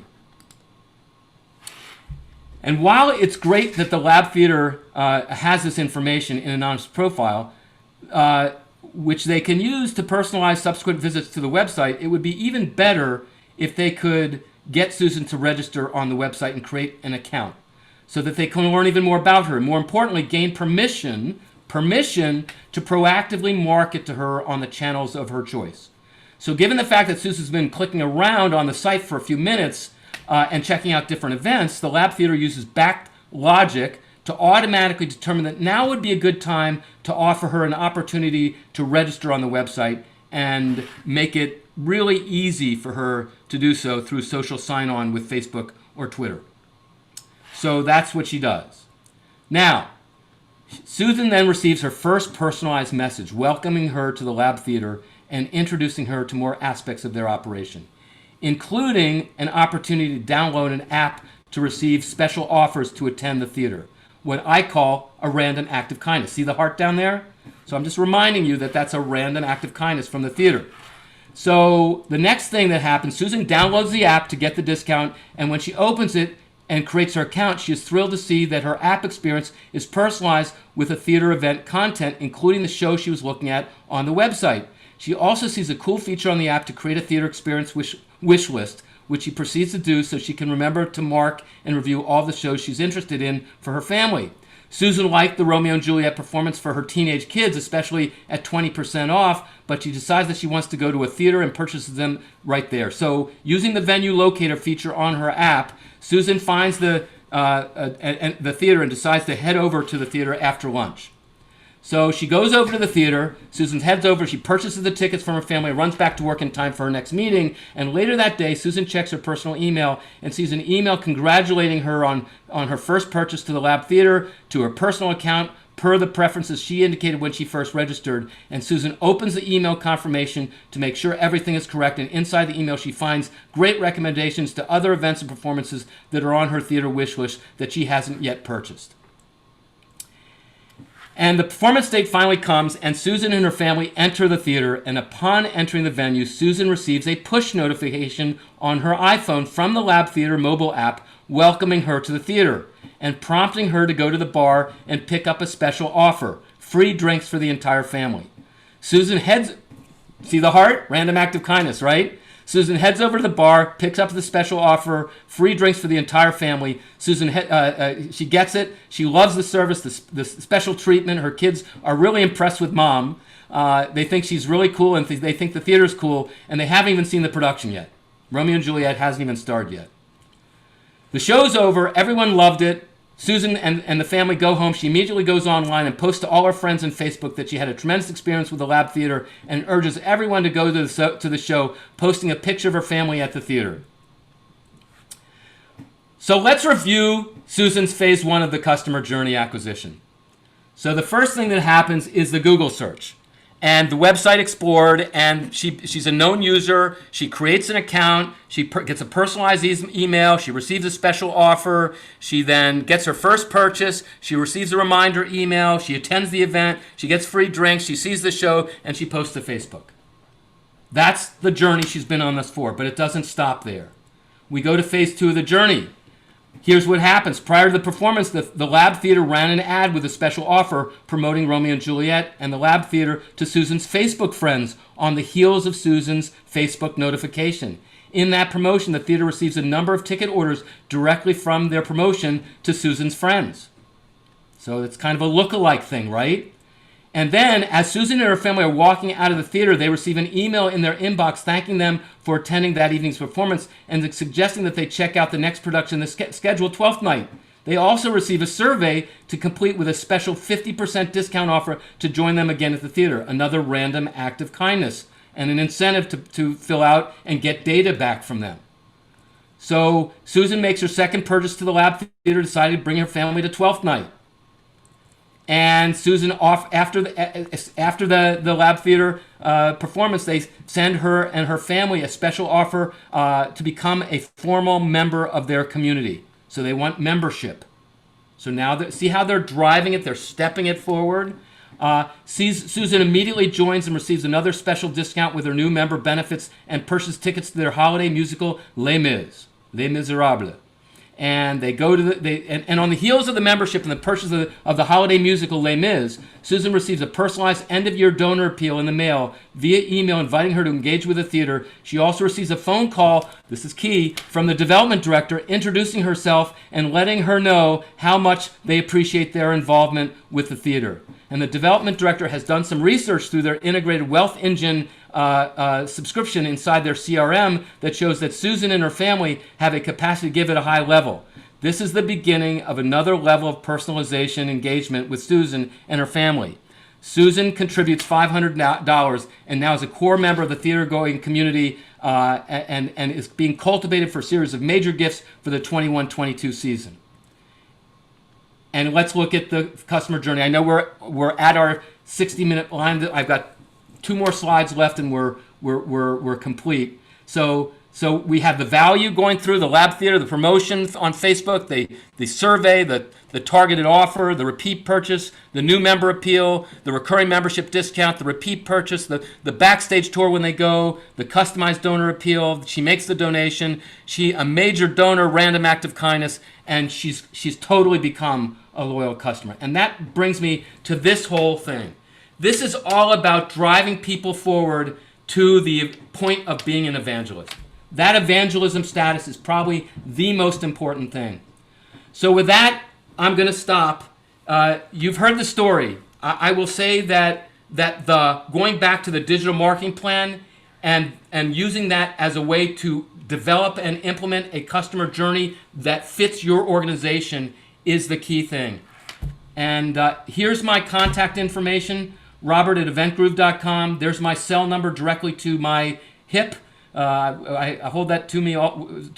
And while it's great that the Lab Theater has this information in an anonymous profile, which they can use to personalize subsequent visits to the website, it would be even better if they could get Susan to register on the website and create an account so that they can learn even more about her. And more importantly, gain permission to proactively market to her on the channels of her choice. So given the fact that Susan's been clicking around on the site for a few minutes and checking out different events, the Lab Theater uses back logic to automatically determine that now would be a good time to offer her an opportunity to register on the website and make it really easy for her to do so through social sign-on with Facebook or Twitter. So that's what she does. Now, Susan then receives her first personalized message welcoming her to the Lab Theater and introducing her to more aspects of their operation, including an opportunity to download an app to receive special offers to attend the theater, what I call a random act of kindness. See the heart down there? So I'm just reminding you that that's a random act of kindness from the theater. So the next thing that happens, Susan downloads the app to get the discount, and when she opens it and creates her account, she is thrilled to see that her app experience is personalized with a theater event content, including the show she was looking at on the website. She also sees a cool feature on the app to create a theater experience wish list, which she proceeds to do so she can remember to mark and review all the shows she's interested in for her family. Susan liked the Romeo and Juliet performance for her teenage kids, especially at 20% off, but she decides that she wants to go to a theater and purchases them right there. So using the venue locator feature on her app, Susan finds the theater and decides to head over to the theater after lunch. So she goes over to the theater, Susan heads over, she purchases the tickets from her family, runs back to work in time for her next meeting, and later that day, Susan checks her personal email and sees an email congratulating her on her first purchase to the Lab Theater, to her personal account, per the preferences she indicated when she first registered. And Susan opens the email confirmation to make sure everything is correct, and inside the email she finds great recommendations to other events and performances that are on her theater wish list that she hasn't yet purchased. And the performance date finally comes, and Susan and her family enter the theater, and upon entering the venue, Susan receives a push notification on her iPhone from the Lab Theater mobile app welcoming her to the theater and prompting her to go to the bar and pick up a special offer, free drinks for the entire family. Susan heads, see the heart? Random act of kindness, right? Susan heads over to the bar, picks up the special offer, free drinks for the entire family. Susan, she gets it. She loves the service, the special treatment. Her kids are really impressed with Mom. They think she's really cool, and they think the theater's cool, and they haven't even seen the production yet. Romeo and Juliet hasn't even started yet. The show's over. Everyone loved it. Susan and the family go home. She immediately goes online and posts to all her friends on Facebook that she had a tremendous experience with the Lab Theater and urges everyone to go to the show, posting a picture of her family at the theater. So let's review Susan's phase 1 of the customer journey acquisition. So the first thing that happens is the Google search. And the website explored, and she's a known user. She creates an account. She gets a personalized email. She receives a special offer. She then gets her first purchase. She receives a reminder email. She attends the event. She gets free drinks. She sees the show, and she posts to Facebook. That's the journey she's been on this for, but it doesn't stop there. We go to phase 2 of the journey. Here's what happens. Prior to the performance, the Lab Theater ran an ad with a special offer promoting Romeo and Juliet and the Lab Theater to Susan's Facebook friends on the heels of Susan's Facebook notification. In that promotion, the theater receives a number of ticket orders directly from their promotion to Susan's friends. So it's kind of a look-alike thing, right? And then, as Susan and her family are walking out of the theater, they receive an email in their inbox thanking them for attending that evening's performance and suggesting that they check out the next production, the scheduled 12th night. They also receive a survey to complete with a special 50% discount offer to join them again at the theater, another random act of kindness, and an incentive to fill out and get data back from them. So Susan makes her second purchase to the Lab Theater, decided to bring her family to 12th night. And Susan, after the Lab Theater performance, they send her and her family a special offer to become a formal member of their community. So they want membership. So now, see how they're driving it? They're stepping it forward. Susan immediately joins and receives another special discount with her new member benefits and purchase tickets to their holiday musical Les Mis, Les Miserables. And they go to and on the heels of the membership and the purchase of the holiday musical Les Mis, Susan receives a personalized end-of-year donor appeal in the mail via email inviting her to engage with the theater. She also receives a phone call, this is key, from the development director introducing herself and letting her know how much they appreciate their involvement with the theater. And the development director has done some research through their integrated wealth engine subscription inside their CRM that shows that Susan and her family have a capacity to give at a high level. This is the beginning of another level of personalization engagement with Susan and her family. Susan contributes $500 and now is a core member of the theater-going community and is being cultivated for a series of major gifts for the 21-22 season. And let's look at the customer journey. I know we're at our 60-minute line. I've got 2 more slides left, and we're complete. So we have the value going through the lab theater, the promotions on Facebook, the survey, the targeted offer, the repeat purchase, the new member appeal, the recurring membership discount, the repeat purchase, the backstage tour when they go, the customized donor appeal. She makes the donation. A major donor, random act of kindness, and she's totally become a loyal customer. And that brings me to this whole thing. This is all about driving people forward to the point of being an evangelist. That evangelism status is probably the most important thing. So with that, I'm going to stop. You've heard the story. I will say that the going back to the digital marketing plan and using that as a way to develop and implement a customer journey that fits your organization is the key thing. And here's my contact information. Robert@eventgroove.com. There's my cell number directly to my hip. I hold that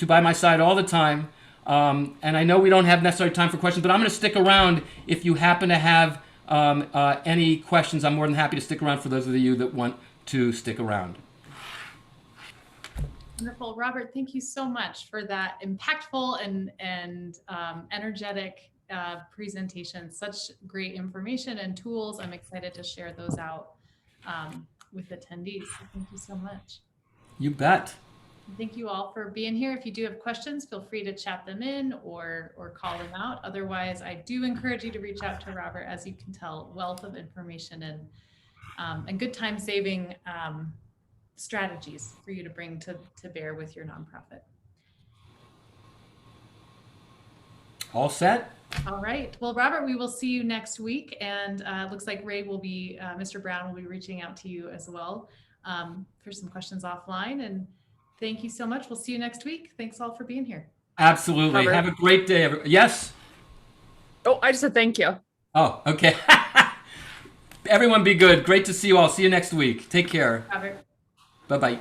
by my side all the time. And I know we don't have necessarily time for questions, but I'm going to stick around if you happen to have any questions. I'm more than happy to stick around for those of you that want to stick around. Wonderful. Robert, thank you so much for that impactful and energetic presentation. Such great information and tools. I'm excited to share those out with attendees. So thank you so much. You bet. Thank you all for being here. If you do have questions, feel free to chat them in or call them out. Otherwise, I do encourage you to reach out to Robert. As you can tell, wealth of information and good time saving strategies for you to bring to bear with your nonprofit. All set? All right. Well, Robert, we will see you next week. And it looks like Ray will be, Mr. Brown will be reaching out to you as well for some questions offline. And thank you so much. We'll see you next week. Thanks all for being here. Absolutely. Robert. Have a great day. Yes? Oh, I just said thank you. Oh, okay. Everyone be good. Great to see you all. See you next week. Take care. Robert. Bye-bye.